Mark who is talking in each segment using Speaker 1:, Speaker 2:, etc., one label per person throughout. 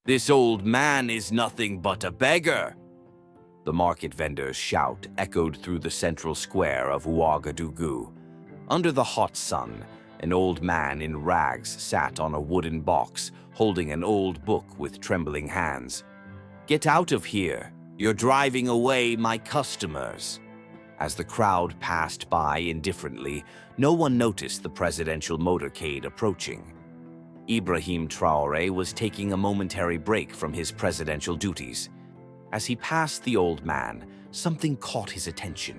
Speaker 1: This old man is nothing but a beggar. The market vendor's shout echoed through the central square of Ouagadougou. Under the hot sun, an old man in rags sat on a wooden box, holding an old book with trembling hands. "Get out of here! You're driving away my customers." As the crowd passed by indifferently, no one noticed the presidential motorcade approaching. Ibrahim Traoré was taking a momentary break from his presidential duties. As he passed the old man, something caught his attention.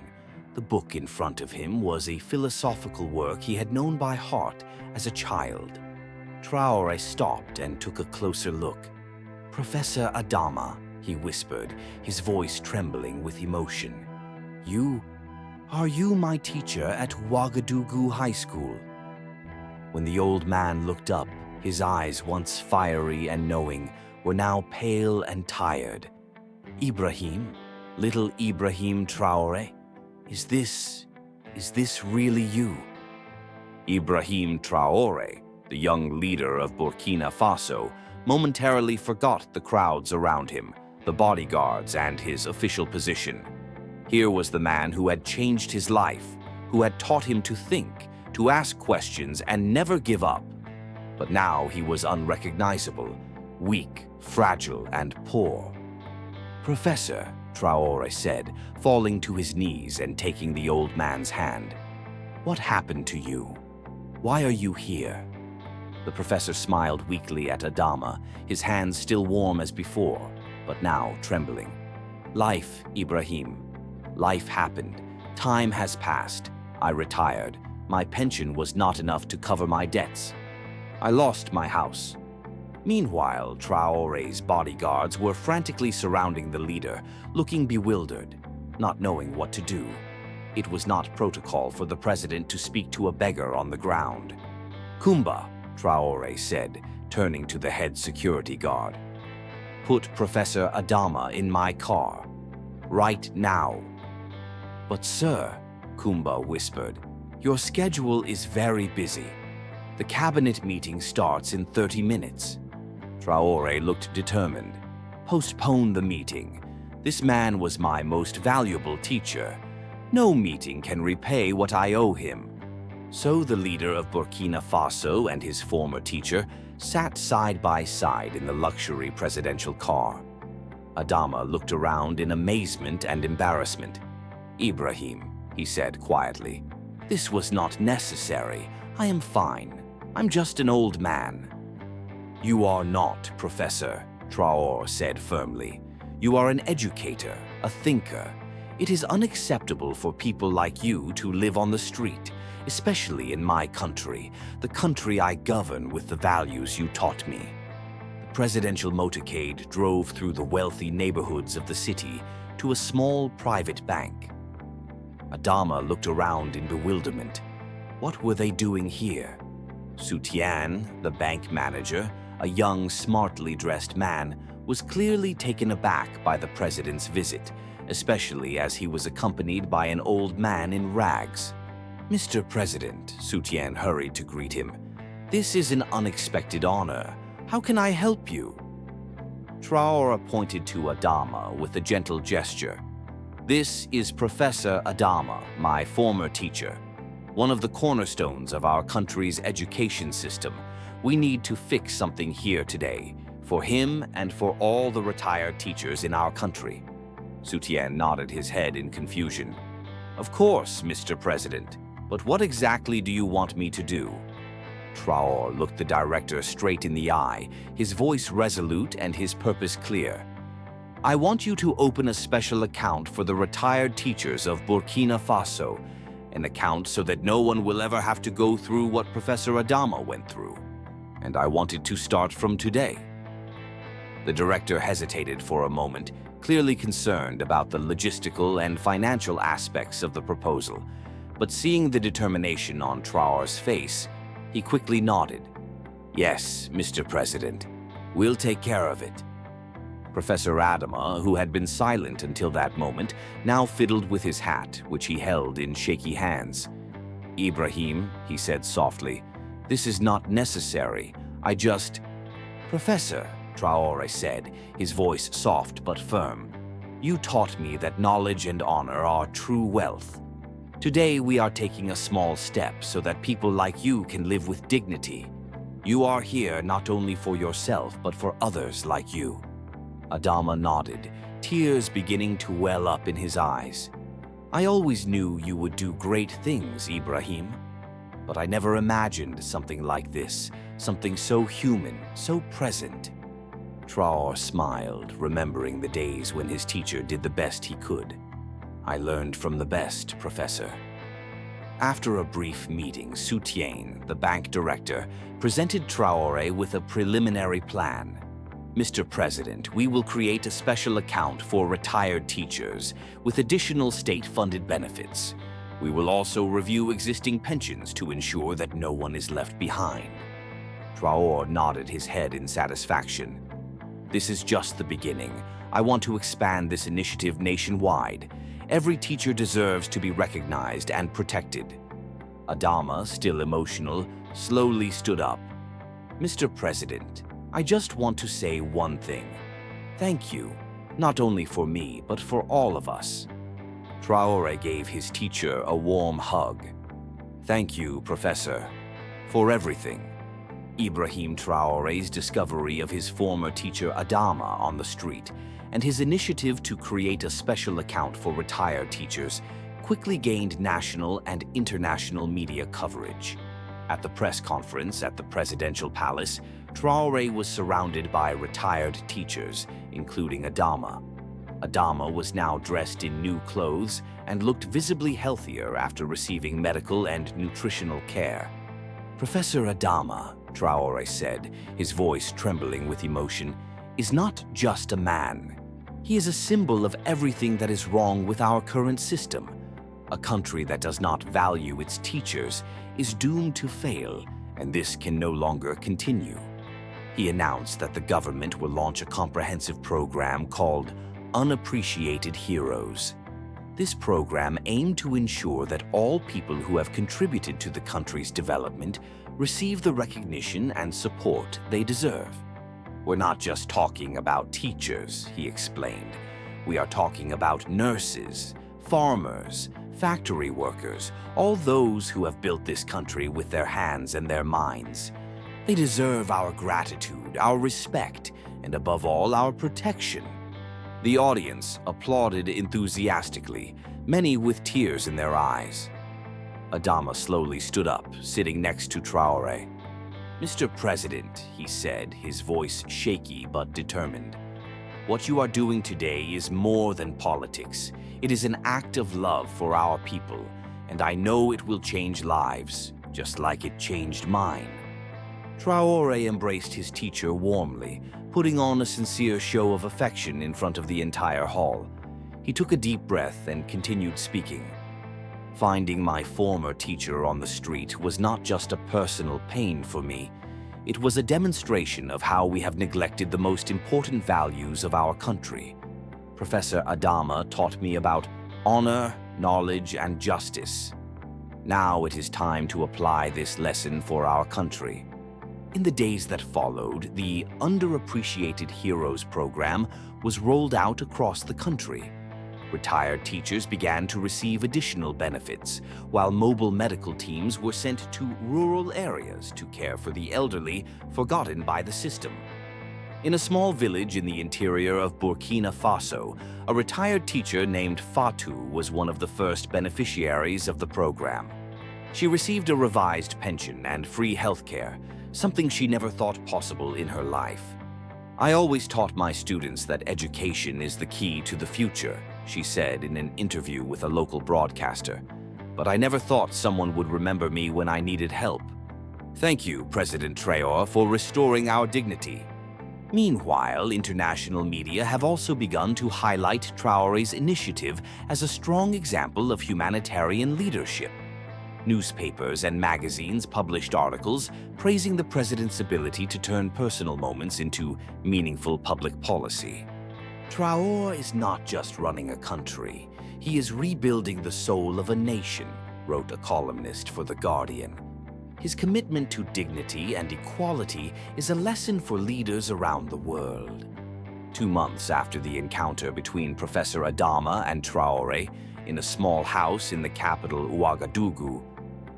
Speaker 1: The book in front of him was a philosophical work he had known by heart as a child. Traoré stopped and took a closer look. "Professor Adama," he whispered, his voice trembling with emotion. Are you my teacher at Ouagadougou High School?" When the old man looked up, his eyes, once fiery and knowing, were now pale and tired. "Ibrahim, little Ibrahim Traoré, is this really you?" Ibrahim Traoré, the young leader of Burkina Faso, momentarily forgot the crowds around him, the bodyguards, and his official position. Here was the man who had changed his life, who had taught him to think, to ask questions, and never give up. But now he was unrecognizable, weak, fragile, and poor. "Professor," Traoré said, falling to his knees and taking the old man's hand, "what happened to you? Why are you here?" The professor smiled weakly at Adama, his hands still warm as before, but now trembling. "Life, Ibrahim. Life happened. Time has passed. I retired. My pension was not enough to cover my debts. I lost my house." Meanwhile, Traoré's bodyguards were frantically surrounding the leader, looking bewildered, not knowing what to do. It was not protocol for the president to speak to a beggar on the ground. "Kumba," Traoré said, turning to the head security guard. "Put Professor Adama in my car. Right now." "But sir," Kumba whispered, "your schedule is very busy. The cabinet meeting starts in 30 minutes. Traoré looked determined. "Postpone the meeting. This man was my most valuable teacher. No meeting can repay what I owe him." So the leader of Burkina Faso and his former teacher sat side by side in the luxury presidential car. Adama looked around in amazement and embarrassment. "Ibrahim," he said quietly, "this was not necessary. I am fine. I'm just an old man." "You are not, Professor," Traoré said firmly. "You are an educator, a thinker. It is unacceptable for people like you to live on the street, especially in my country, the country I govern with the values you taught me." The presidential motorcade drove through the wealthy neighborhoods of the city to a small private bank. Adama looked around in bewilderment. What were they doing here? Soutian, the bank manager, a young, smartly dressed man, was clearly taken aback by the president's visit, especially as he was accompanied by an old man in rags. "Mr. President," Soutian hurried to greet him, "this is an unexpected honor. How can I help you?" Traoré pointed to Adama with a gentle gesture. "This is Professor Adama, my former teacher. One of the cornerstones of our country's education system. We need to fix something here today, for him and for all the retired teachers in our country." Soutian nodded his head in confusion. "Of course, Mr. President, but what exactly do you want me to do?" Traoré looked the director straight in the eye, his voice resolute and his purpose clear. "I want you to open a special account for the retired teachers of Burkina Faso, an account so that no one will ever have to go through what Professor Adama went through. And I want it to start from today." The director hesitated for a moment, clearly concerned about the logistical and financial aspects of the proposal, but seeing the determination on Traoré's face, he quickly nodded. "Yes, Mr. President, we'll take care of it." Professor Adama, who had been silent until that moment, now fiddled with his hat, which he held in shaky hands. "Ibrahim," he said softly, "this is not necessary. "Professor," Traoré said, his voice soft but firm. "You taught me that knowledge and honor are true wealth. Today we are taking a small step so that people like you can live with dignity. You are here not only for yourself but for others like you." Adama nodded, tears beginning to well up in his eyes. "I always knew you would do great things, Ibrahim. But I never imagined something like this, something so human, so present." Traoré smiled, remembering the days when his teacher did the best he could. "I learned from the best, Professor." After a brief meeting, Soutien, the bank director, presented Traoré with a preliminary plan. "Mr. President, we will create a special account for retired teachers with additional state-funded benefits. We will also review existing pensions to ensure that no one is left behind." Traoré nodded his head in satisfaction. "This is just the beginning. I want to expand this initiative nationwide. Every teacher deserves to be recognized and protected." Adama, still emotional, slowly stood up. "Mr. President, I just want to say one thing. Thank you, not only for me, but for all of us." Traoré gave his teacher a warm hug. "Thank you, Professor, for everything." Ibrahim Traoré's discovery of his former teacher Adama on the street and his initiative to create a special account for retired teachers quickly gained national and international media coverage. At the press conference at the presidential palace, Traoré was surrounded by retired teachers, including Adama. Adama was now dressed in new clothes and looked visibly healthier after receiving medical and nutritional care. "Professor Adama," Traoré said, his voice trembling with emotion, "is not just a man. He is a symbol of everything that is wrong with our current system. A country that does not value its teachers is doomed to fail, and this can no longer continue." He announced that the government will launch a comprehensive program called Unappreciated Heroes. This program aimed to ensure that all people who have contributed to the country's development receive the recognition and support they deserve. "We're not just talking about teachers," he explained. "We are talking about nurses, farmers, factory workers, all those who have built this country with their hands and their minds. They deserve our gratitude, our respect, and above all, our protection." The audience applauded enthusiastically, many with tears in their eyes. Adama slowly stood up, sitting next to Traoré. "Mr. President," he said, his voice shaky but determined, "what you are doing today is more than politics. It is an act of love for our people, and I know it will change lives, just like it changed mine." Traoré embraced his teacher warmly, putting on a sincere show of affection in front of the entire hall. He took a deep breath and continued speaking. "Finding my former teacher on the street was not just a personal pain for me. It was a demonstration of how we have neglected the most important values of our country. Professor Adama taught me about honor, knowledge, and justice. Now it is time to apply this lesson for our country." In the days that followed, the Underappreciated Heroes program was rolled out across the country. Retired teachers began to receive additional benefits, while mobile medical teams were sent to rural areas to care for the elderly forgotten by the system. In a small village in the interior of Burkina Faso, a retired teacher named Fatou was one of the first beneficiaries of the program. She received a revised pension and free healthcare, something she never thought possible in her life. "I always taught my students that education is the key to the future," she said in an interview with a local broadcaster. "But I never thought someone would remember me when I needed help. Thank you, President Traoré, for restoring our dignity." Meanwhile, international media have also begun to highlight Traoré's initiative as a strong example of humanitarian leadership. Newspapers and magazines published articles praising the president's ability to turn personal moments into meaningful public policy. "Traoré is not just running a country, he is rebuilding the soul of a nation," wrote a columnist for The Guardian. His commitment to dignity and equality is a lesson for leaders around the world. 2 months after the encounter between Professor Adama and Traoré in a small house in the capital Ouagadougou,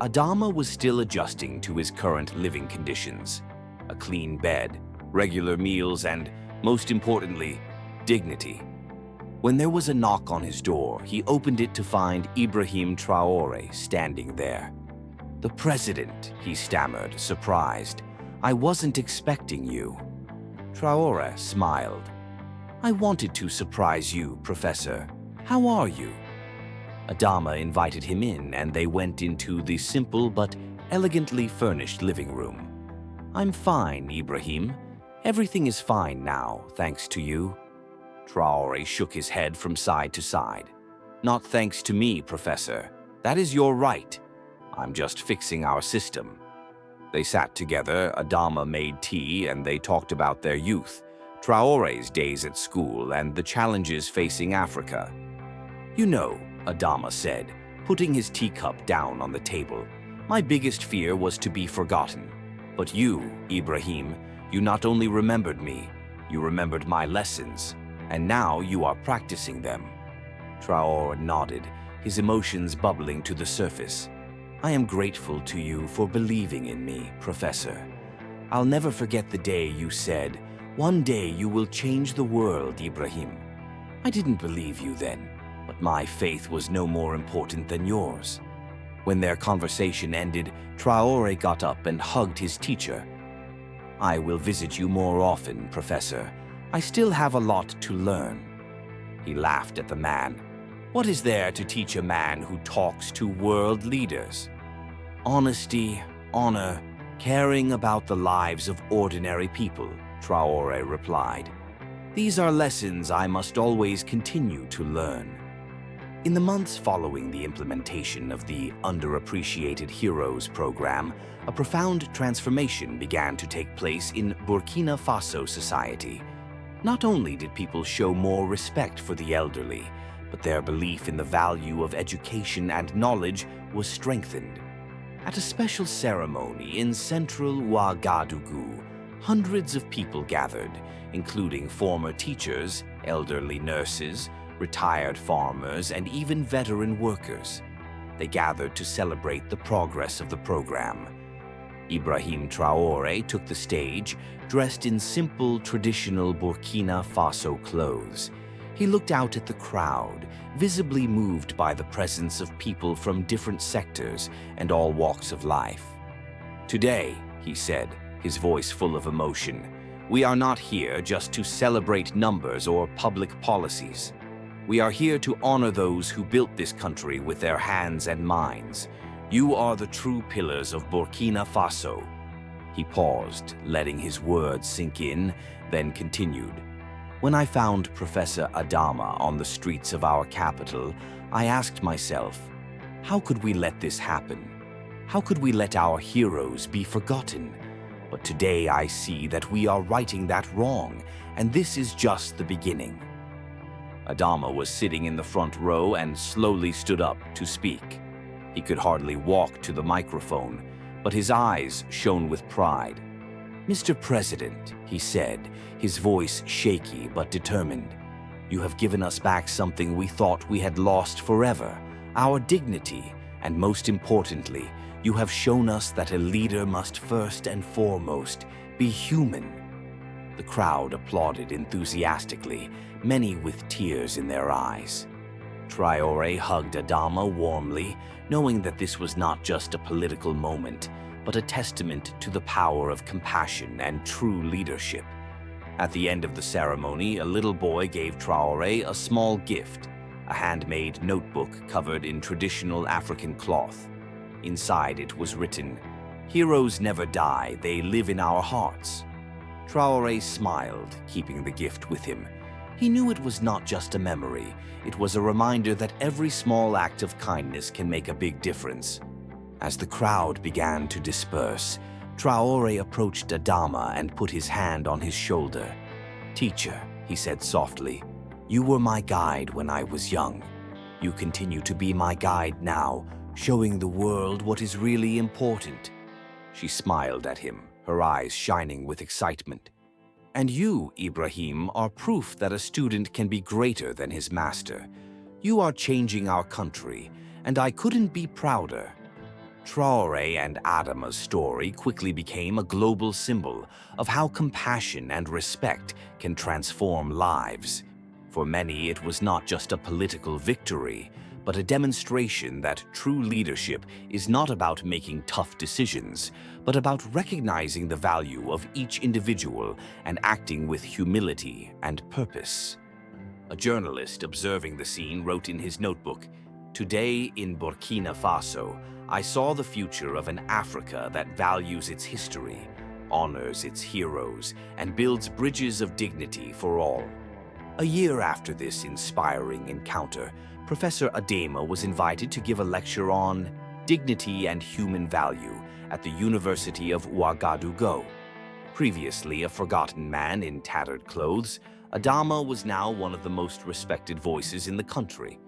Speaker 1: Adama was still adjusting to his current living conditions: a clean bed, regular meals, and, most importantly, dignity. When there was a knock on his door, he opened it to find Ibrahim Traoré standing there. "The president," he stammered, surprised. "I wasn't expecting you." Traoré smiled. "I wanted to surprise you, Professor. How are you?" Adama invited him in, and they went into the simple but elegantly furnished living room. "I'm fine, Ibrahim. Everything is fine now, thanks to you." Traoré shook his head from side to side. "Not thanks to me, Professor. That is your right. I'm just fixing our system." They sat together, Adama made tea, and they talked about their youth, Traoré's days at school, and the challenges facing Africa. "You know," Adama said, putting his teacup down on the table, "my biggest fear was to be forgotten. But you, Ibrahim, you not only remembered me, you remembered my lessons, and now you are practicing them." Traoré nodded, his emotions bubbling to the surface. "I am grateful to you for believing in me, Professor. I'll never forget the day you said, 'One day you will change the world, Ibrahim.' I didn't believe you then, but my faith was no more important than yours." When their conversation ended, Traoré got up and hugged his teacher. "I will visit you more often, Professor. I still have a lot to learn." He laughed at the man. "What is there to teach a man who talks to world leaders?" "Honesty, honor, caring about the lives of ordinary people," Traoré replied. "These are lessons I must always continue to learn." In the months following the implementation of the Unappreciated Heroes program, a profound transformation began to take place in Burkina Faso society. Not only did people show more respect for the elderly, but their belief in the value of education and knowledge was strengthened. At a special ceremony in central Ouagadougou, hundreds of people gathered, including former teachers, elderly nurses, retired farmers, and even veteran workers. They gathered to celebrate the progress of the program. Ibrahim Traoré took the stage, dressed in simple, traditional Burkina Faso clothes. He looked out at the crowd, visibly moved by the presence of people from different sectors and all walks of life. "Today," he said, his voice full of emotion, "we are not here just to celebrate numbers or public policies. We are here to honor those who built this country with their hands and minds. You are the true pillars of Burkina Faso." He paused, letting his words sink in, then continued. "When I found Professor Adama on the streets of our capital, I asked myself, how could we let this happen? How could we let our heroes be forgotten? But today I see that we are righting that wrong, and this is just the beginning." Adama was sitting in the front row and slowly stood up to speak. He could hardly walk to the microphone, but his eyes shone with pride. "Mr. President," he said, his voice shaky but determined, "you have given us back something we thought we had lost forever, our dignity, and most importantly, you have shown us that a leader must first and foremost be human." The crowd applauded enthusiastically, many with tears in their eyes. Traoré hugged Adama warmly, knowing that this was not just a political moment, but a testament to the power of compassion and true leadership. At the end of the ceremony, a little boy gave Traoré a small gift, a handmade notebook covered in traditional African cloth. Inside it was written, "Heroes never die, they live in our hearts." Traoré smiled, keeping the gift with him. He knew it was not just a memory, it was a reminder that every small act of kindness can make a big difference. As the crowd began to disperse, Traoré approached Adama and put his hand on his shoulder. "Teacher," he said softly, "you were my guide when I was young. You continue to be my guide now, showing the world what is really important." She smiled at him, her eyes shining with excitement. "And you, Ibrahim, are proof that a student can be greater than his master. You are changing our country, and I couldn't be prouder." Traoré and Adama's story quickly became a global symbol of how compassion and respect can transform lives. For many, it was not just a political victory, but a demonstration that true leadership is not about making tough decisions, but about recognizing the value of each individual and acting with humility and purpose. A journalist observing the scene wrote in his notebook, "Today in Burkina Faso, I saw the future of an Africa that values its history, honors its heroes, and builds bridges of dignity for all." A year after this inspiring encounter, Professor Adama was invited to give a lecture on dignity and human value at the University of Ouagadougou. Previously a forgotten man in tattered clothes, Adama was now one of the most respected voices in the country.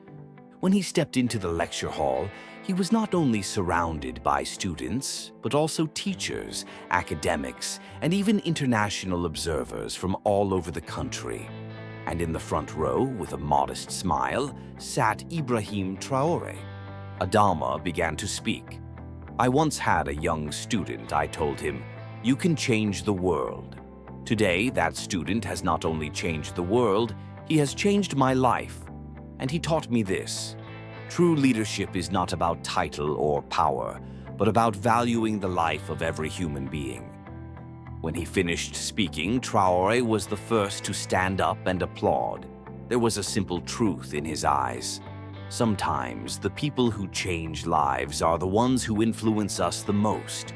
Speaker 1: When he stepped into the lecture hall, he was not only surrounded by students, but also teachers, academics, and even international observers from all over the country. And in the front row, with a modest smile, sat Ibrahim Traoré. Adama began to speak. "I once had a young student, I told him, 'You can change the world.' Today, that student has not only changed the world, he has changed my life. And he taught me this: true leadership is not about title or power, but about valuing the life of every human being." When he finished speaking, Traoré was the first to stand up and applaud. There was a simple truth in his eyes. Sometimes the people who change lives are the ones who influence us the most.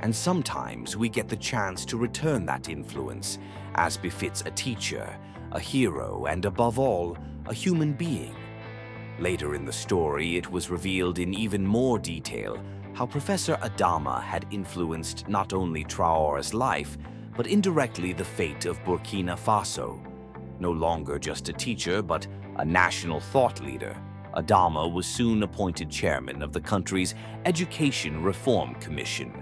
Speaker 1: And sometimes we get the chance to return that influence, as befits a teacher, a hero, and above all, a human being. Later in the story, it was revealed in even more detail how Professor Adama had influenced not only Traoré's life, but indirectly the fate of Burkina Faso. No longer just a teacher, but a national thought leader, Adama was soon appointed chairman of the country's Education Reform Commission.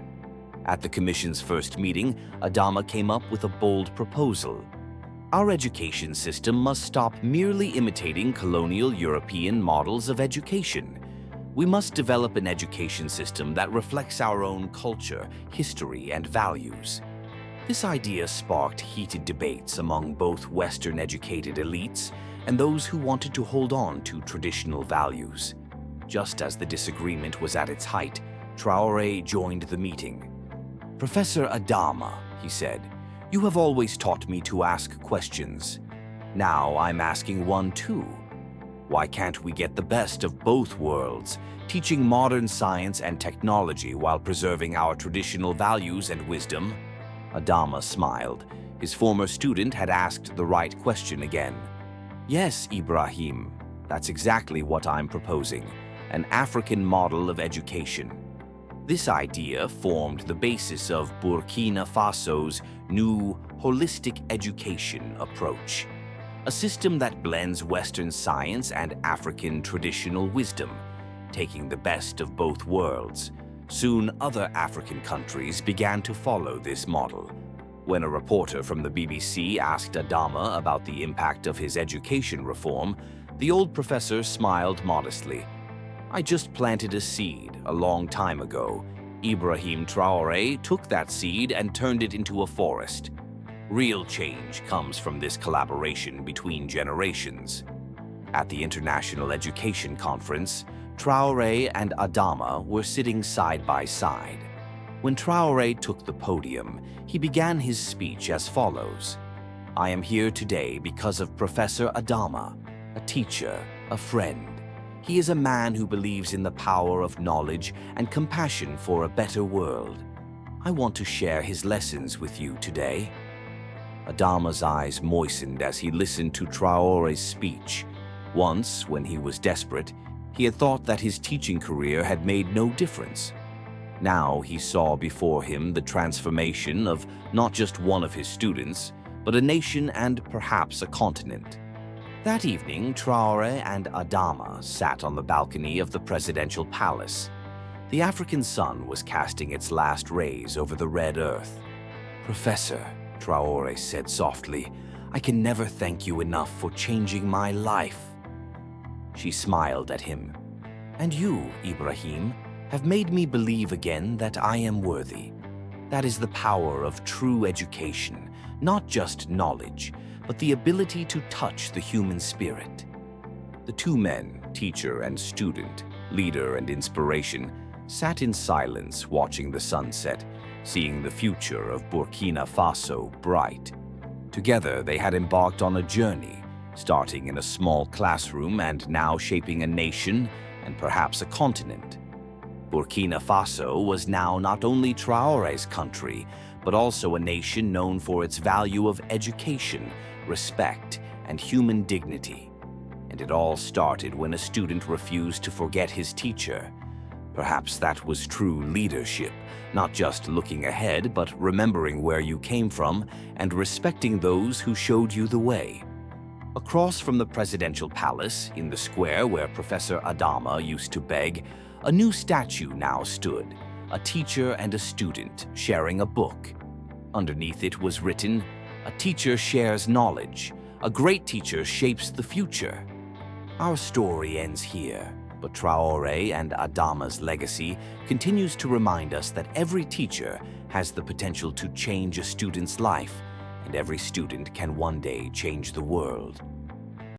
Speaker 1: At the commission's first meeting, Adama came up with a bold proposal. Our education system must stop merely imitating colonial European models of education. We must develop an education system that reflects our own culture, history, and values. This idea sparked heated debates among both Western-educated elites and those who wanted to hold on to traditional values. Just as the disagreement was at its height, Traoré joined the meeting. "Professor Adama," he said, "you have always taught me to ask questions. Now I'm asking one too. Why can't we get the best of both worlds, teaching modern science and technology while preserving our traditional values and wisdom?" Adama smiled. His former student had asked the right question again. "Yes, Ibrahim, that's exactly what I'm proposing, an African model of education." This idea formed the basis of Burkina Faso's new holistic education approach, a system that blends Western science and African traditional wisdom, taking the best of both worlds. Soon, other African countries began to follow this model. When a reporter from the BBC asked Adama about the impact of his education reform, the old professor smiled modestly. "I just planted a seed a long time ago. Ibrahim Traoré took that seed and turned it into a forest. Real change comes from this collaboration between generations." At the International Education Conference, Traoré and Adama were sitting side by side. When Traoré took the podium, he began his speech as follows: "I am here today because of Professor Adama, a teacher, a friend. He is a man who believes in the power of knowledge and compassion for a better world. I want to share his lessons with you today." Adama's eyes moistened as he listened to Traoré's speech. Once, when he was desperate, he had thought that his teaching career had made no difference. Now he saw before him the transformation of not just one of his students, but a nation and perhaps a continent. That evening, Traoré and Adama sat on the balcony of the presidential palace. The African sun was casting its last rays over the red earth. "Professor," Traoré said softly, "I can never thank you enough for changing my life." She smiled at him. "And you, Ibrahim, have made me believe again that I am worthy. That is the power of true education, not just knowledge, but the ability to touch the human spirit." The two men, teacher and student, leader and inspiration, sat in silence watching the sunset, seeing the future of Burkina Faso bright. Together they had embarked on a journey, starting in a small classroom and now shaping a nation and perhaps a continent. Burkina Faso was now not only Traoré's country, but also a nation known for its value of education, respect, and human dignity. And it all started when a student refused to forget his teacher. Perhaps that was true leadership, not just looking ahead, but remembering where you came from and respecting those who showed you the way. Across from the presidential palace, in the square where Professor Adama used to beg, a new statue now stood, a teacher and a student sharing a book. Underneath it was written, "A teacher shares knowledge. A great teacher shapes the future." Our story ends here, but Traoré and Adama's legacy continues to remind us that every teacher has the potential to change a student's life, and every student can one day change the world.